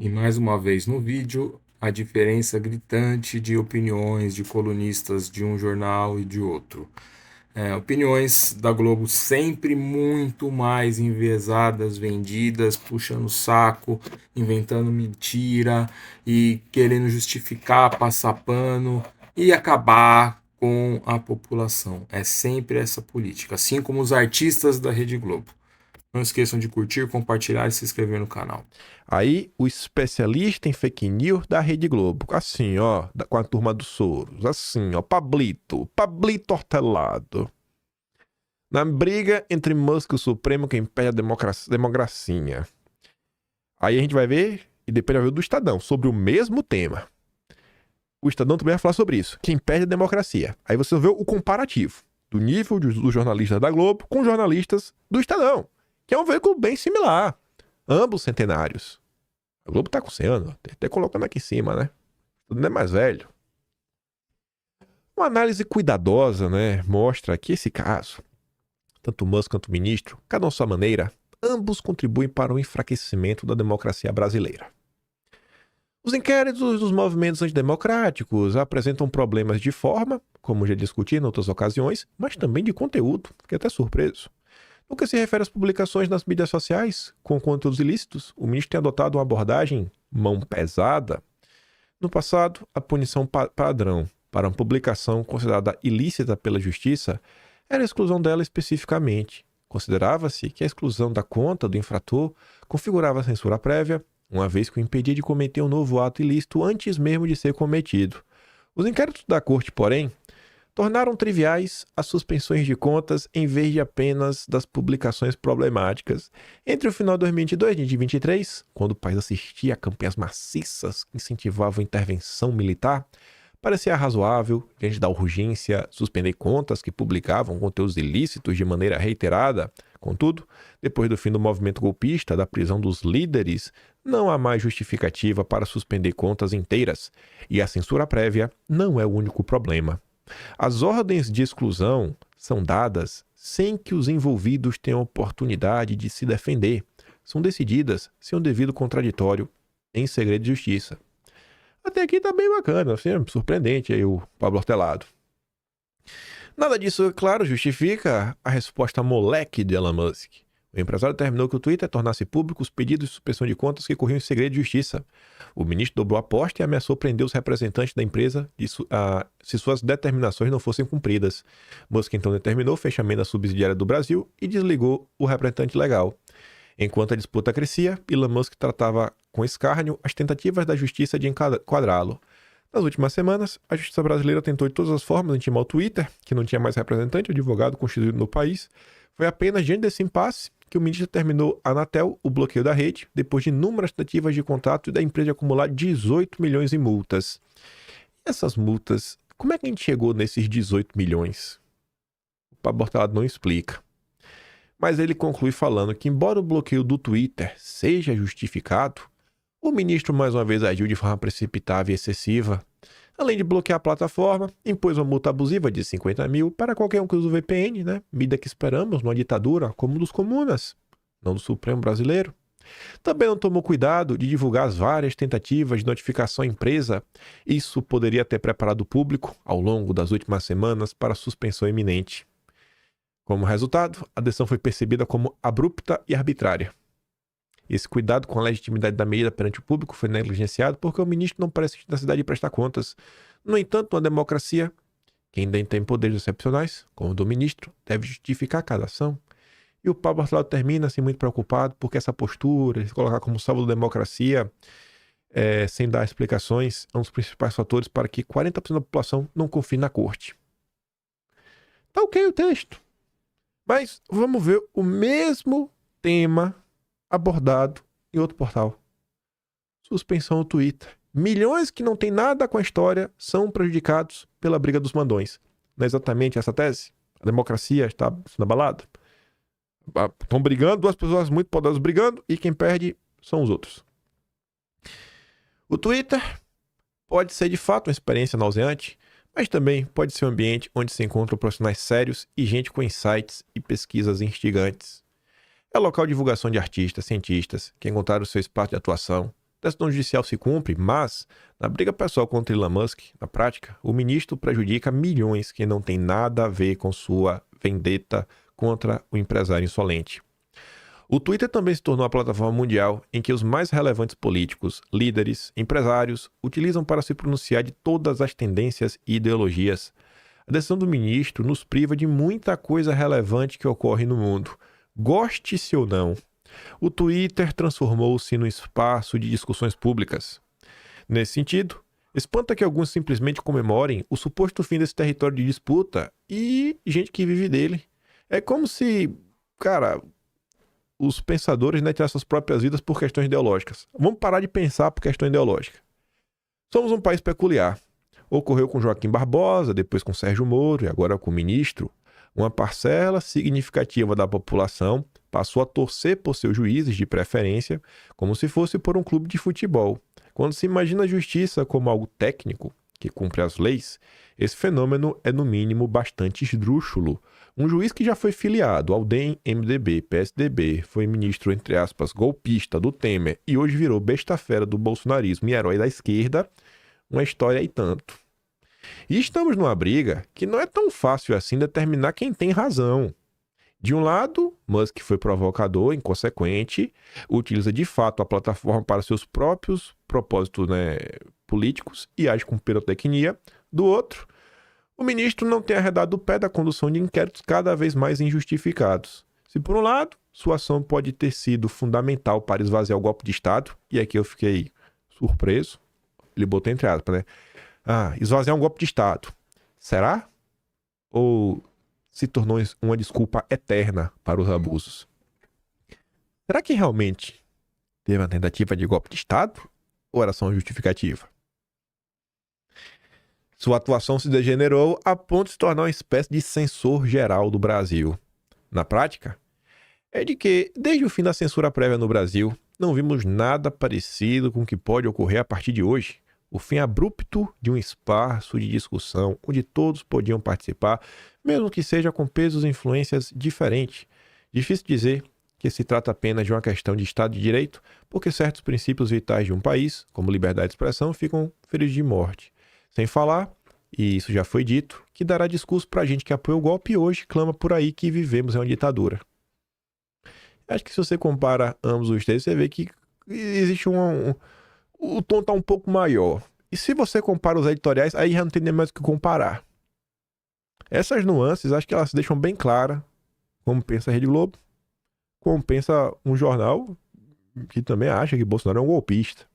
E mais uma vez no vídeo, a diferença gritante de opiniões de colunistas de um jornal e de outro. Opiniões da Globo sempre muito mais enviesadas, vendidas, puxando o saco, inventando mentira e querendo justificar, passar pano e acabar com a população. É sempre essa política, assim como os artistas da Rede Globo. Não esqueçam de curtir, compartilhar e se inscrever no canal. Aí, o especialista em fake news da Rede Globo, assim, ó, com a turma do Soros, assim, ó, Pablito Hortelado. Na briga entre Musk e o Supremo, quem perde a democracia. Aí a gente vai ver, e depois vai ver o do Estadão, sobre o mesmo tema. O Estadão também vai falar sobre isso, quem perde a democracia. Aí você vê o comparativo do nível dos jornalistas da Globo com jornalistas do Estadão, que é um veículo bem similar. Ambos centenários. A Globo tá com 100 anos, até colocando aqui em cima, né? Tudo não é mais velho. Uma análise cuidadosa, né, mostra que esse caso, tanto o Musk quanto o ministro, cada um à sua maneira, ambos contribuem para o enfraquecimento da democracia brasileira. Os inquéritos dos movimentos antidemocráticos apresentam problemas de forma, como já discuti em outras ocasiões, mas também de conteúdo, fiquei até surpreso. No que se refere às publicações nas mídias sociais com conteúdos ilícitos, o ministro tem adotado uma abordagem mão pesada. No passado, a punição padrão para uma publicação considerada ilícita pela justiça era a exclusão dela especificamente. Considerava-se que a exclusão da conta do infrator configurava a censura prévia, uma vez que o impedia de cometer um novo ato ilícito antes mesmo de ser cometido. Os inquéritos da corte, porém, tornaram triviais as suspensões de contas em vez de apenas das publicações problemáticas. Entre o final de 2022 e 2023, quando o país assistia a campanhas maciças que incentivavam a intervenção militar, parecia razoável, diante da urgência, suspender contas que publicavam conteúdos ilícitos de maneira reiterada. Contudo, depois do fim do movimento golpista, da prisão dos líderes, não há mais justificativa para suspender contas inteiras, e a censura prévia não é o único problema. As ordens de exclusão são dadas sem que os envolvidos tenham oportunidade de se defender. São decididas sem um devido contraditório, em segredo de justiça. Até aqui tá bem bacana, assim, surpreendente aí o Pablo Hortelado. Nada disso, é claro, justifica a resposta moleque de Elon Musk. O empresário determinou que o Twitter tornasse públicos os pedidos de suspensão de contas que corriam em segredo de justiça. O ministro dobrou a aposta e ameaçou prender os representantes da empresa se suas determinações não fossem cumpridas. Musk então determinou o fechamento da subsidiária do Brasil e desligou o representante legal. Enquanto a disputa crescia, Elon Musk tratava com escárnio as tentativas da justiça de enquadrá-lo. Nas últimas semanas, a justiça brasileira tentou de todas as formas intimar o Twitter, que não tinha mais representante ou advogado constituído no país. Foi apenas diante desse impasse que o ministro determinou à Anatel o bloqueio da rede, depois de inúmeras tentativas de contato e da empresa acumular 18 milhões em multas. E essas multas, como é que a gente chegou nesses 18 milhões? O Pablo Hortelado não explica. Mas ele conclui falando que, embora o bloqueio do Twitter seja justificado, o ministro mais uma vez agiu de forma precipitada e excessiva. Além de bloquear a plataforma, impôs uma multa abusiva de 50 mil para qualquer um que use o VPN, né? Medida que esperamos numa ditadura como dos comunas, não do Supremo brasileiro. Também não tomou cuidado de divulgar as várias tentativas de notificação à empresa. Isso poderia ter preparado o público, ao longo das últimas semanas, para a suspensão iminente. Como resultado, a decisão foi percebida como abrupta e arbitrária. Esse cuidado com a legitimidade da medida perante o público foi negligenciado porque o ministro não parece ter necessidade de prestar contas. No entanto, numa democracia, quem tem poderes excepcionais, como o do ministro, deve justificar cada ação. E o Pablo Hortelado termina assim muito preocupado porque essa postura, se colocar como salvo da democracia, sem dar explicações, é um dos principais fatores para que 40% da população não confie na corte. Tá ok o texto. Mas vamos ver o mesmo tema abordado em outro portal. Suspensão do Twitter. Milhões que não tem nada com a história são prejudicados pela briga dos mandões. Não é exatamente essa tese? A democracia está sendo abalada? Estão brigando, duas pessoas muito poderosas brigando, e quem perde são os outros. O Twitter pode ser de fato uma experiência nauseante, mas também pode ser um ambiente onde se encontram profissionais sérios e gente com insights e pesquisas instigantes. É local de divulgação de artistas, cientistas, que encontraram seu espaço de atuação, A decisão judicial se cumpre, mas, na briga pessoal contra Elon Musk, na prática, o ministro prejudica milhões que não tem nada a ver com sua vendetta contra o empresário insolente. O Twitter também se tornou a plataforma mundial em que os mais relevantes políticos, líderes, empresários utilizam para se pronunciar de todas as tendências e ideologias. A decisão do ministro nos priva de muita coisa relevante que ocorre no mundo. Goste-se ou não, o Twitter transformou-se num espaço de discussões públicas. Nesse sentido, espanta que alguns simplesmente comemorem o suposto fim desse território de disputa e gente que vive dele. É como se, cara, os pensadores, né, tirassem suas próprias vidas por questões ideológicas. Vamos parar de pensar por questão ideológica. Somos um país peculiar. Ocorreu com Joaquim Barbosa, depois com Sérgio Moro e agora com o ministro. Uma parcela significativa da população passou a torcer por seus juízes de preferência, como se fosse por um clube de futebol. Quando se imagina a justiça como algo técnico, que cumpre as leis, esse fenômeno é, no mínimo, bastante esdrúxulo. Um juiz que já foi filiado ao DEM, MDB, PSDB, foi ministro, entre aspas, golpista do Temer e hoje virou besta-fera do bolsonarismo e herói da esquerda, uma história e tanto. E estamos numa briga que não é tão fácil assim determinar quem tem razão. De um lado, Musk foi provocador, inconsequente, utiliza de fato a plataforma para seus próprios propósitos, né, políticos e age com pirotecnia. Do outro, o ministro não tem arredado o pé da condução de inquéritos cada vez mais injustificados. Se por um lado, sua ação pode ter sido fundamental para esvaziar o golpe de Estado, e aqui eu fiquei surpreso, ele botou entre aspas, né? Esvaziar um golpe de Estado. Será? Ou se tornou uma desculpa eterna para os abusos? Será que realmente teve uma tentativa de golpe de Estado? Ou era só uma justificativa? Sua atuação se degenerou a ponto de se tornar uma espécie de censor geral do Brasil. Na prática, é de que, desde o fim da censura prévia no Brasil, não vimos nada parecido com o que pode ocorrer a partir de hoje. O fim abrupto de um espaço de discussão onde todos podiam participar, mesmo que seja com pesos e influências diferentes. Difícil dizer que se trata apenas de uma questão de Estado de Direito, porque certos princípios vitais de um país, como liberdade de expressão, ficam feridos de morte. Sem falar, e isso já foi dito, que dará discurso pra gente que apoia o golpe e hoje clama por aí que vivemos em uma ditadura. Acho que se você compara ambos os textos, você vê que existe o tom tá um pouco maior. E se você compara os editoriais, aí já não tem nem mais o que comparar. Essas nuances, acho que elas deixam bem clara como pensa a Rede Globo, como pensa um jornal que também acha que Bolsonaro é um golpista.